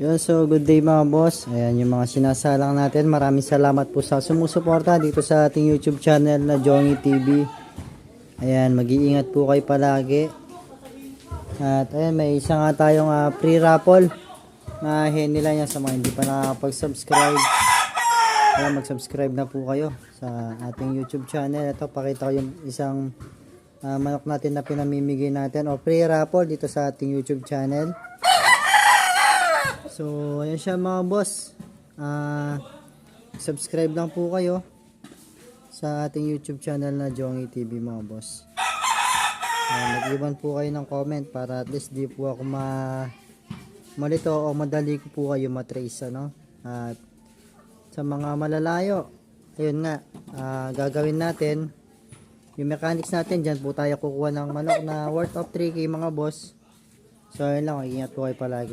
Yun, so good day mga boss. Ayan yung mga sinasalang natin. Maraming salamat po sa sumusuporta dito sa ating YouTube channel na Jongy TV. Ayan, mag-iingat po kayo palagi. At ayan, may isa nga tayong free raffle na nila niya sa mga hindi pa nakakapag-subscribe. Ayan, mag-subscribe na po kayo sa ating YouTube channel. Ito, pakita ko yung isang manok natin na pinamimigay natin o free raffle dito sa ating YouTube channel. So, ayan siya mga boss. Subscribe lang po kayo sa ating YouTube channel na Jongy TV mga boss. Mag-iwan po kayo ng comment para at least di po ako malito o madali ko po kayo matrace, ano? At sa mga malalayo, ayun nga, gagawin natin yung mechanics natin. Dyan po tayo kukuha ng manok na worth of 3K mga boss. So, ayun lang, ingat po kayo palagi.